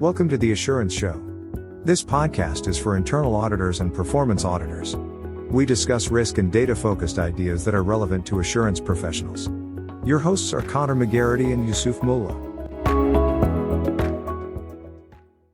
Welcome to the Assurance Show. This podcast is for internal auditors and performance auditors. We discuss risk and data-focused ideas that are relevant to assurance professionals. Your hosts are Connor McGarity and Yusuf Mullah.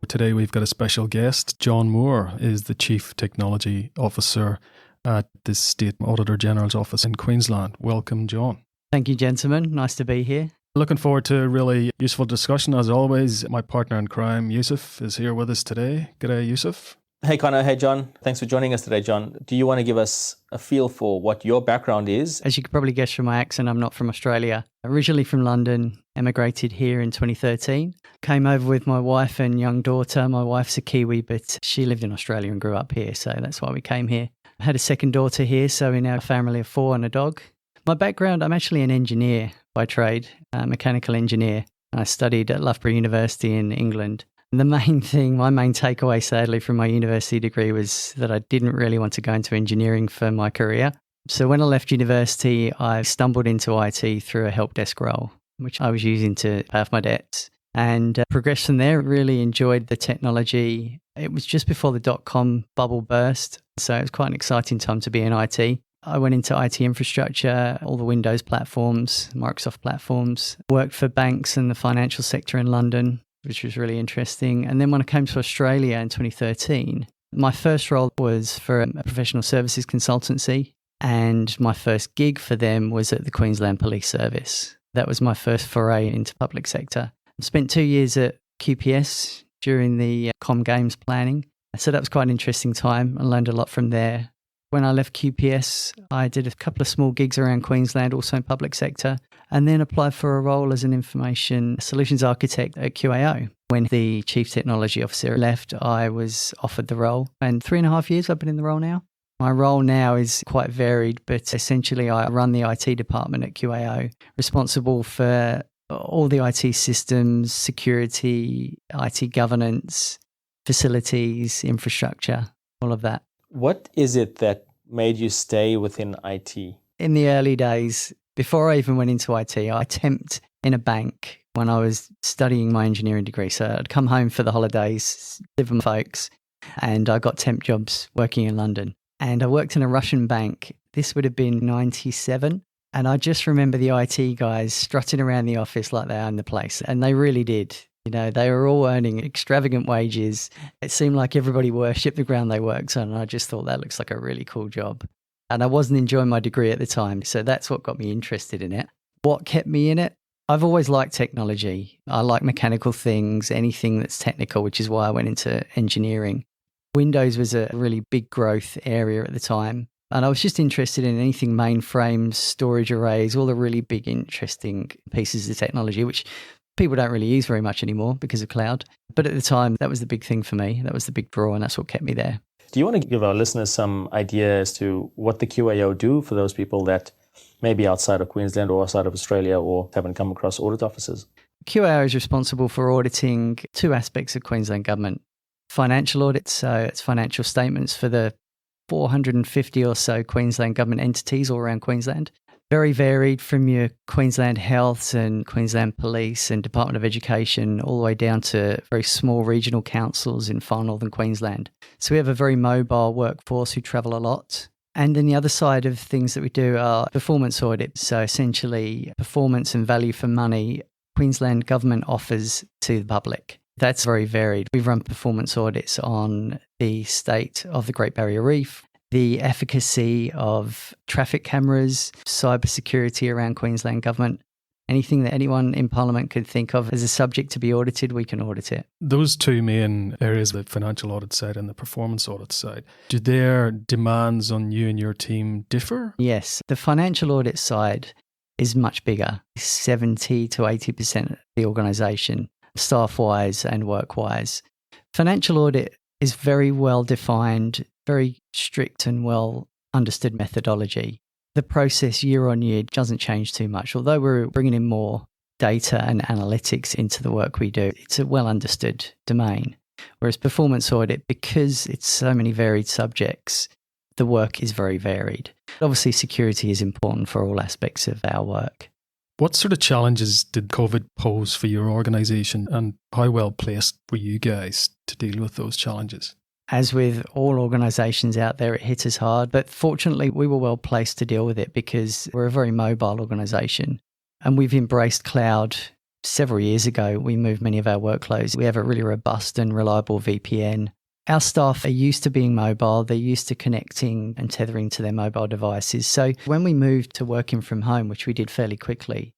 Today we've got a special guest. John Moore is the Chief Technology Officer at the State Auditor General's Office in Queensland. Welcome, John. Thank you, gentlemen. Nice to be here. Looking forward to a really useful discussion. As always, my partner in crime, Yusuf, is here with us today. G'day, Yusuf. Hey, Connor. Hey, John. Thanks for joining us today, John. Do you want to give us a feel for what your background is? As you could probably guess from my accent, I'm not from Australia. Originally from London, emigrated here in 2013. Came over with my wife and young daughter. My wife's a Kiwi, but she lived in Australia and grew up here, so that's why we came here. I had a second daughter here, so we're now a family of 4 and a dog. My background, I'm actually an engineer by trade, a mechanical engineer. I studied at Loughborough University in England. The main thing, my main takeaway, sadly, from my university degree was that I didn't really want to go into engineering for my career. So when I left university, I stumbled into IT through a help desk role, which I was using to pay off my debts, and progressed from there. Really enjoyed the technology. It was just before the dot-com bubble burst, so it was quite an exciting time to be in IT. I went into IT infrastructure, all the Windows platforms, Microsoft platforms, worked for banks and the financial sector in London, which was really interesting. And then when I came to Australia in 2013, my first role was for a professional services consultancy, and my first gig for them was at the Queensland Police Service. That was my first foray into public sector. I spent 2 years at QPS during the Com Games planning. So that was quite an interesting time. I learned a lot from there. When I left QPS, I did a couple of small gigs around Queensland, also in public sector, and then applied for a role as an information solutions architect at QAO. When the Chief Technology Officer left, I was offered the role, and 3.5 years I've been in the role now. My role now is quite varied, but essentially I run the IT department at QAO, responsible for all the IT systems, security, IT governance, facilities, infrastructure, all of that. What is it that made you stay within IT? In the early days, before I even went into IT, I temped in a bank when I was studying my engineering degree. So I'd come home for the holidays, live with my folks, and I got temp jobs working in London. And I worked in a Russian bank. This would have been 97. And I just remember the IT guys strutting around the office like they owned the place. And they really did. You know, they were all earning extravagant wages. It seemed like everybody worshipped the ground they worked on. And I just thought that looks like a really cool job. And I wasn't enjoying my degree at the time. So that's what got me interested in it. What kept me in it? I've always liked technology. I like mechanical things, anything that's technical, which is why I went into engineering. Windows was a really big growth area at the time. And I was just interested in anything mainframes, storage arrays, all the really big, interesting pieces of technology, which people don't really use very much anymore because of cloud. But at the time, that was the big thing for me. That was the big draw, and that's what kept me there. Do you want to give our listeners some idea as to what the QAO do for those people that may be outside of Queensland or outside of Australia or haven't come across audit officers? QAO is responsible for auditing 2 aspects of Queensland government. Financial audits, so it's financial statements for the 450 or so Queensland government entities all around Queensland. Very varied, from your Queensland Health and Queensland Police and Department of Education all the way down to very small regional councils in far northern Queensland. So we have a very mobile workforce who travel a lot. And then the other side of things that we do are performance audits. So essentially performance and value for money Queensland government offers to the public. That's very varied. We run performance audits on the state of the Great Barrier Reef, the efficacy of traffic cameras, cybersecurity around Queensland government. Anything that anyone in Parliament could think of as a subject to be audited, we can audit it. Those 2 main areas, the financial audit side and the performance audit side, do their demands on you and your team differ? Yes. The financial audit side is much bigger, 70 to 80% of the organisation, staff-wise and work-wise. Financial audit is very well defined, very strict and well understood methodology. The process year on year doesn't change too much. Although we're bringing in more data and analytics into the work we do, it's a well understood domain. Whereas performance audit, because it's so many varied subjects, the work is very varied. Obviously, security is important for all aspects of our work. What sort of challenges did COVID pose for your organisation, and how well placed were you guys to deal with those challenges? As with all organisations out there, it hit us hard, but fortunately we were well placed to deal with it because we're a very mobile organisation and we've embraced cloud. Several years ago, we moved many of our workloads. We have a really robust and reliable VPN. Our staff are used to being mobile. They're used to connecting and tethering to their mobile devices. So when we moved to working from home, which we did fairly quickly,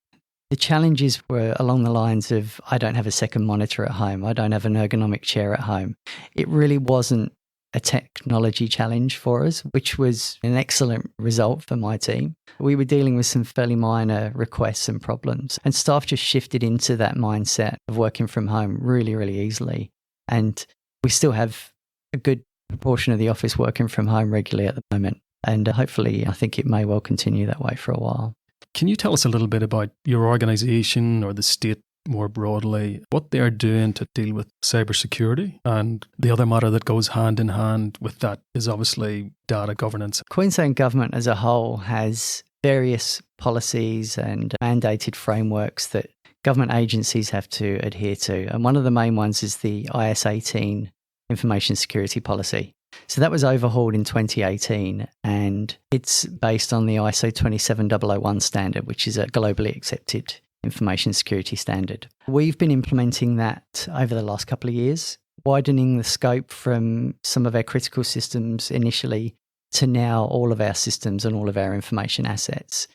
the challenges were along the lines of, I don't have a second monitor at home. I don't have an ergonomic chair at home. It really wasn't a technology challenge for us, which was an excellent result for my team. We were dealing with some fairly minor requests and problems, and staff just shifted into that mindset of working from home really, really easily. And we still have a good proportion of the office working from home regularly at the moment. And hopefully, I think it may well continue that way for a while. Can you tell us a little bit about your organisation or the state more broadly, what they're doing to deal with cybersecurity? And the other matter that goes hand in hand with that is obviously data governance. Queensland government as a whole has various policies and mandated frameworks that government agencies have to adhere to. And one of the main ones is the IS-18 Information Security Policy. So that was overhauled in 2018 and it's based on the ISO 27001 standard, which is a globally accepted information security standard. We've been implementing that over the last couple of years, widening the scope from some of our critical systems initially to now all of our systems and all of our information assets.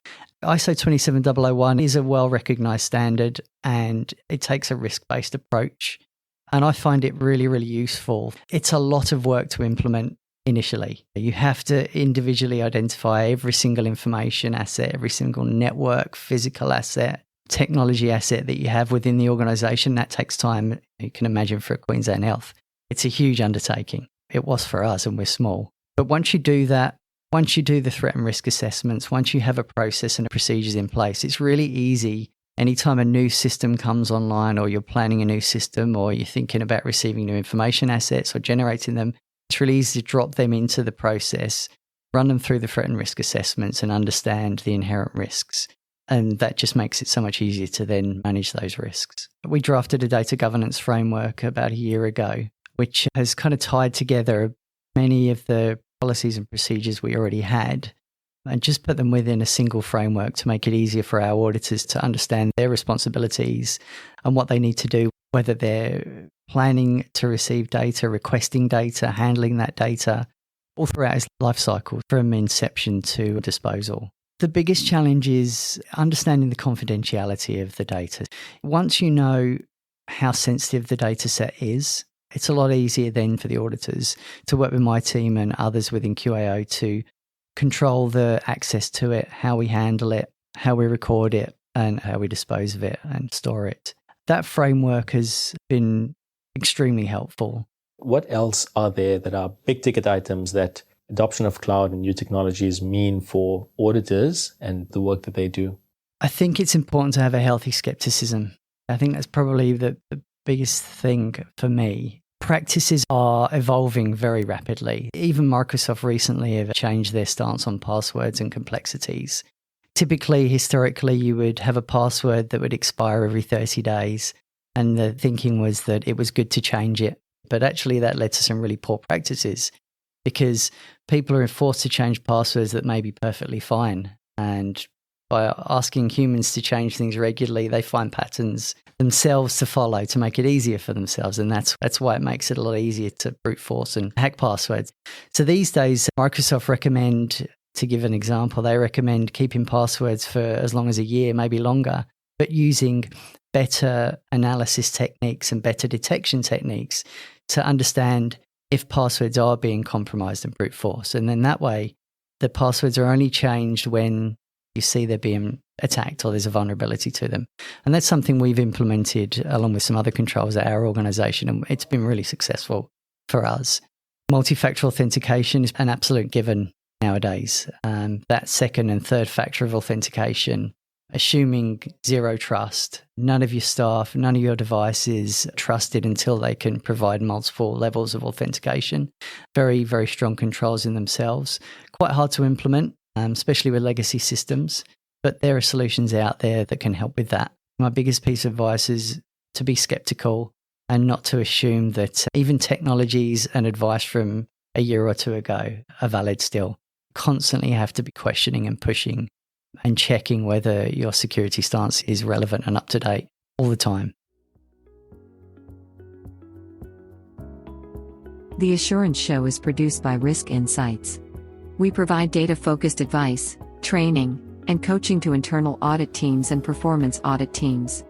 ISO 27001 is a well-recognised standard and it takes a risk-based approach. And I find it really, really useful. It's a lot of work to implement initially. You have to individually identify every single information asset, every single network, physical asset, technology asset that you have within the organisation. That takes time. You can imagine for Queensland Health. It's a huge undertaking. It was for us and we're small. But once you do that, once you do the threat and risk assessments, once you have a process and procedures in place, it's really easy. Anytime a new system comes online or you're planning a new system or you're thinking about receiving new information assets or generating them, it's really easy to drop them into the process, run them through the threat and risk assessments and understand the inherent risks. And that just makes it so much easier to then manage those risks. We drafted a data governance framework about a year ago, which has kind of tied together many of the policies and procedures we already had and just put them within a single framework to make it easier for our auditors to understand their responsibilities and what they need to do, whether they're planning to receive data, requesting data, handling that data, all throughout its life cycle from inception to disposal. The biggest challenge is understanding the confidentiality of the data. Once you know how sensitive the data set is, it's a lot easier then for the auditors to work with my team and others within QAO to control the access to it, how we handle it, how we record it, and how we dispose of it and store it. That framework has been extremely helpful. What else are there that are big ticket items that adoption of cloud and new technologies mean for auditors and the work that they do? I think it's important to have a healthy skepticism. I think that's probably the biggest thing for me. Practices are evolving very rapidly. Even Microsoft recently have changed their stance on passwords and complexities. Typically, historically, you would have a password that would expire every 30 days. And the thinking was that it was good to change it. But actually, that led to some really poor practices because people are forced to change passwords that may be perfectly fine. And by asking humans to change things regularly, they find patterns themselves to follow to make it easier for themselves. And that's why it makes it a lot easier to brute force and hack passwords. So these days, Microsoft recommend, to give an example, they recommend keeping passwords for as long as a year, maybe longer, but using better analysis techniques and better detection techniques to understand if passwords are being compromised and brute force. And then that way, the passwords are only changed when you see they're being attacked or there's a vulnerability to them. And that's something we've implemented along with some other controls at our organisation, and it's been really successful for us. Multi-factor authentication is an absolute given nowadays. That second and third factor of authentication, assuming zero trust, none of your staff, none of your devices are trusted until they can provide multiple levels of authentication. Very, very strong controls in themselves. Quite hard to implement, especially with legacy systems. but there are solutions out there that can help with that. My biggest piece of advice is to be skeptical and not to assume that even technologies and advice from a year or two ago are valid still. Constantly have to be questioning and pushing and checking whether your security stance is relevant and up to date all the time. The Assurance Show is produced by Risk Insights. We provide data-focused advice, training, and coaching to internal audit teams and performance audit teams.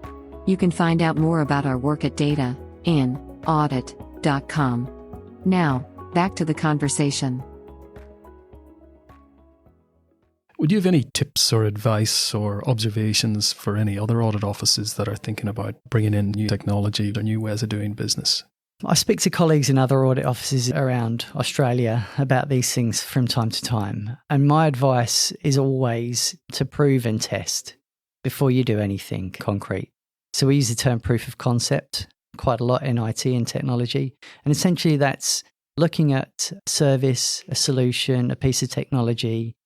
You can find out more about our work at data-in-audit.com. Now, back to the conversation. Would you have any tips or advice or observations for any other audit offices that are thinking about bringing in new technology or new ways of doing business? I speak to colleagues in other audit offices around Australia about these things from time to time. And my advice is always to prove and test before you do anything concrete. So we use the term proof of concept quite a lot in IT and technology. And essentially that's looking at a service, a solution, a piece of technology,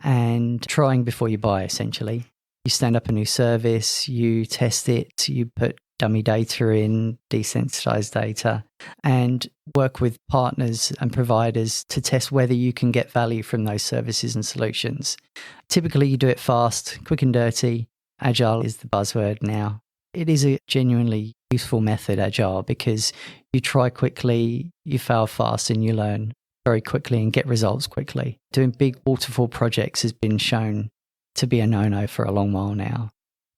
and trying before you buy, essentially. You stand up a new service, you test it, you put dummy data in, desensitized data, and work with partners and providers to test whether you can get value from those services and solutions. Typically, you do it fast, quick and dirty. Agile is the buzzword now. It is a genuinely useful method, Agile, because you try quickly, you fail fast, and you learn very quickly and get results quickly. Doing big waterfall projects has been shown to be a no-no for a long while now.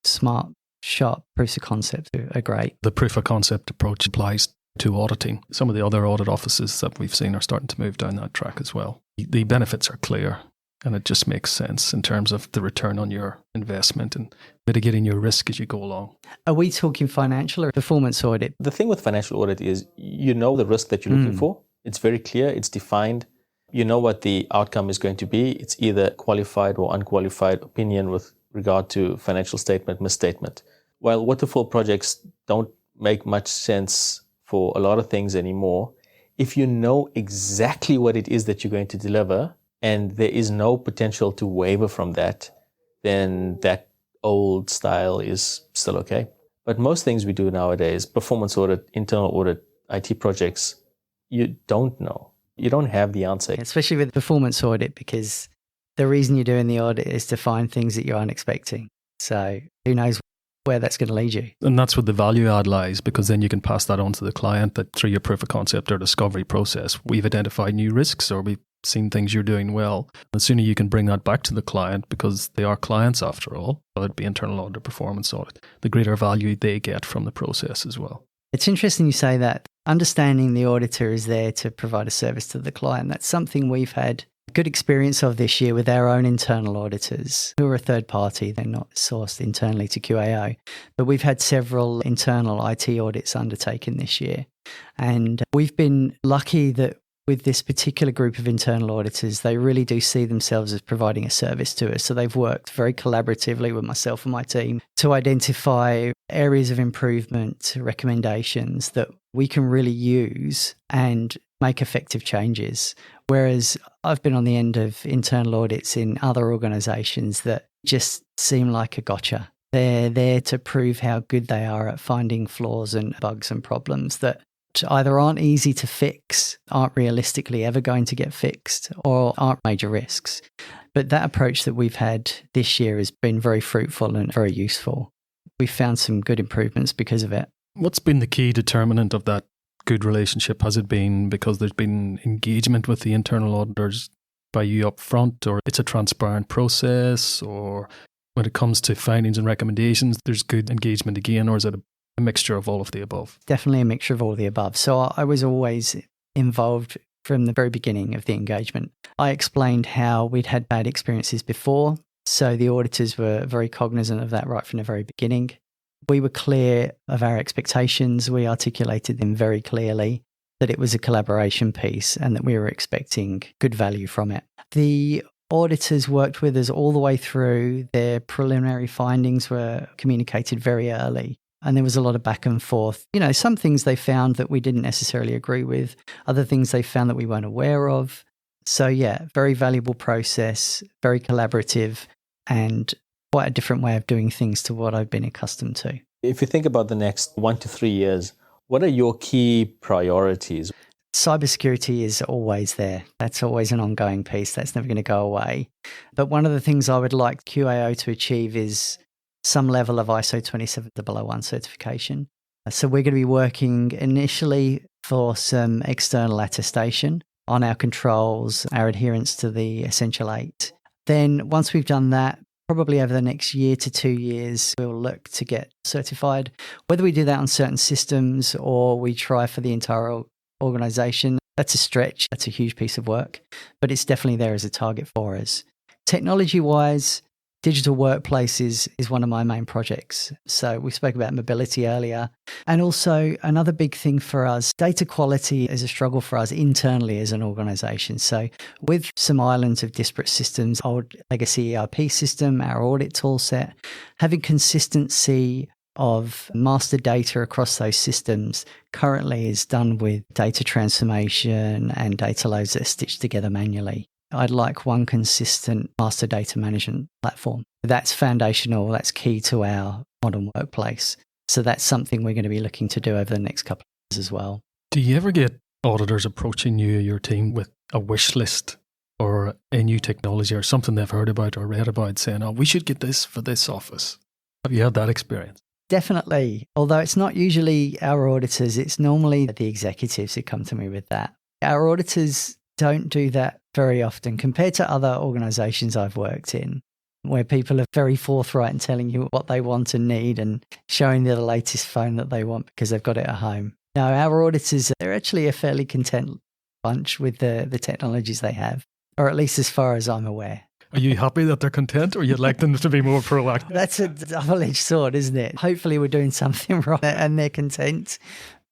Smart, sharp proofs of concept are great. The proof of concept approach applies to auditing. Some of the other audit offices that we've seen are starting to move down that track as well. The benefits are clear, and it just makes sense in terms of the return on your investment and mitigating your risk as you go along. Are we talking financial or performance audit? The thing with financial audit is you know the risk that you're looking for. It's very clear, it's defined. You know what the outcome is going to be. It's either qualified or unqualified opinion with regard to financial statement, misstatement. While waterfall projects don't make much sense for a lot of things anymore, if you know exactly what it is that you're going to deliver and there is no potential to waver from that, then that old style is still okay. But most things we do nowadays, performance audit, internal audit, IT projects, you don't know. You don't have the answer. Especially with performance audit, because the reason you're doing the audit is to find things that you're unexpecting. So who knows where that's going to lead you. And that's where the value add lies, because then you can pass that on to the client that through your proof of concept or discovery process, we've identified new risks or we've seen things you're doing well. The sooner you can bring that back to the client, because they are clients after all, whether it be internal audit or performance audit, the greater value they get from the process as well. It's interesting you say that. Understanding the auditor is there to provide a service to the client. That's something we've had a good experience of this year with our own internal auditors, who are a third party. They're not sourced internally to QAO. But we've had several internal IT audits undertaken this year. And we've been lucky that with this particular group of internal auditors, they really do see themselves as providing a service to us. So they've worked very collaboratively with myself and my team to identify areas of improvement, recommendations that we can really use and make effective changes. Whereas I've been on the end of internal audits in other organisations that just seem like a gotcha. They're there to prove how good they are at finding flaws and bugs and problems that either aren't easy to fix, aren't realistically ever going to get fixed, or aren't major risks. But that approach that we've had this year has been very fruitful and very useful. We've found some good improvements because of it. What's been the key determinant of that good relationship? Has it been because there's been engagement with the internal auditors by you up front, or it's a transparent process, or when it comes to findings and recommendations, there's good engagement again, or is it a mixture of all of the above? Definitely a mixture of all of the above. So I was always involved from the very beginning of the engagement. I explained how we'd had bad experiences before, so the auditors were very cognizant of that right from the very beginning. We were clear of our expectations. We articulated them very clearly, that it was a collaboration piece and that we were expecting good value from it. The auditors worked with us all the way through. Their preliminary findings were communicated very early. And there was a lot of back and forth. You know, some things they found that we didn't necessarily agree with, other things they found that we weren't aware of. So yeah, very valuable process, very collaborative, and quite a different way of doing things to what I've been accustomed to. If you think about the next 1 to 3 years, what are your key priorities? Cybersecurity is always there. That's always an ongoing piece. That's never going to go away. But one of the things I would like QAO to achieve is some level of ISO 27001 certification. So we're going to be working initially for some external attestation on our controls, our adherence to the Essential 8. Then once we've done that, probably over the next year to 2 years, we'll look to get certified. Whether we do that on certain systems or we try for the entire organization, that's a stretch. That's a huge piece of work, but it's definitely there as a target for us. Technology-wise, digital workplace is one of my main projects. So we spoke about mobility earlier. And also another big thing for us, data quality is a struggle for us internally as an organization. So with some islands of disparate systems, old legacy ERP system, our audit tool set, having consistency of master data across those systems currently is done with data transformation and data loads that are stitched together manually. I'd like one consistent master data management platform. That's foundational. That's key to our modern workplace. So that's something we're going to be looking to do over the next couple of years as well. Do you ever get auditors approaching you, your team, with a wish list or a new technology or something they've heard about or read about saying, oh, we should get this for this office? Have you had that experience? Definitely. Although it's not usually our auditors, it's normally the executives who come to me with that. Our auditors don't do that very often compared to other organizations I've worked in, where people are very forthright in telling you what they want and need and showing you the latest phone that they want because they've got it at home. Now, our auditors, they're actually a fairly content bunch with the technologies they have, or at least as far as I'm aware. Are you happy that they're content, or you'd like them to be more proactive? That's a double-edged sword, isn't it? Hopefully we're doing something wrong and they're content.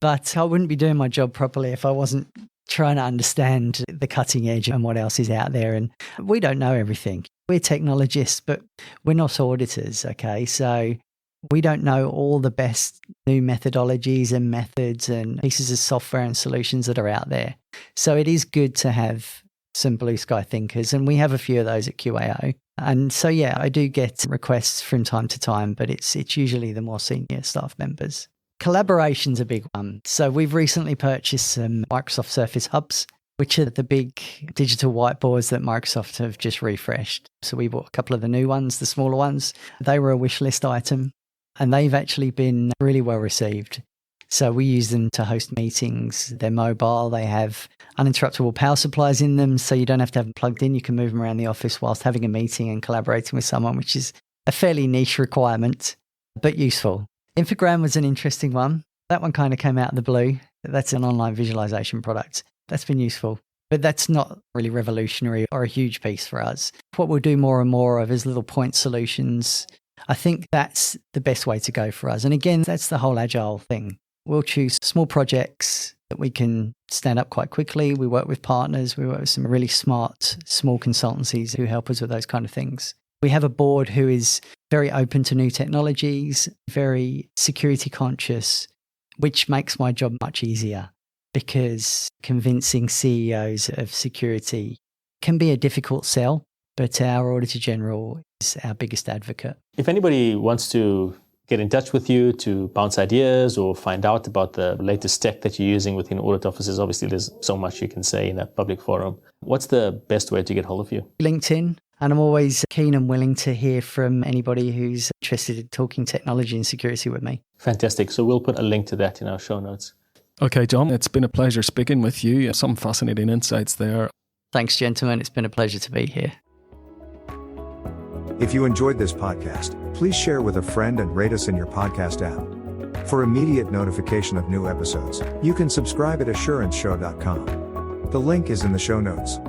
But I wouldn't be doing my job properly if I wasn't trying to understand the cutting edge and what else is out there. And we don't know everything. We're technologists, but we're not auditors, okay? So we don't know all the best new methodologies and methods and pieces of software and solutions that are out there. So it is good to have some blue sky thinkers, and we have a few of those at QAO. And so, yeah, I do get requests from time to time, but it's usually the more senior staff members. Collaboration's a big one. So we've recently purchased some Microsoft Surface Hubs, which are the big digital whiteboards that Microsoft have just refreshed. So we bought a couple of the new ones, the smaller ones. They were a wish list item, and they've actually been really well received. So we use them to host meetings. They're mobile. They have uninterruptible power supplies in them, so you don't have to have them plugged in. You can move them around the office whilst having a meeting and collaborating with someone, which is a fairly niche requirement, but useful. Infogram was an interesting one. That one kind of came out of the blue. That's an online visualization product. That's been useful, but that's not really revolutionary or a huge piece for us. What we'll do more and more of is little point solutions. I think that's the best way to go for us. And again, that's the whole agile thing. We'll choose small projects that we can stand up quite quickly. We work with partners. We work with some really smart, small consultancies who help us with those kind of things. We have a board who is very open to new technologies, very security conscious, which makes my job much easier because convincing CEOs of security can be a difficult sell, but our Auditor General is our biggest advocate. If anybody wants to get in touch with you to bounce ideas or find out about the latest tech that you're using within audit offices, obviously there's so much you can say in a public forum. What's the best way to get hold of you? LinkedIn. And I'm always keen and willing to hear from anybody who's interested in talking technology and security with me. Fantastic. So we'll put a link to that in our show notes. Okay, John, it's been a pleasure speaking with you. Some fascinating insights there. Thanks, gentlemen. It's been a pleasure to be here. If you enjoyed this podcast, please share with a friend and rate us in your podcast app. For immediate notification of new episodes, you can subscribe at assuranceshow.com. The link is in the show notes.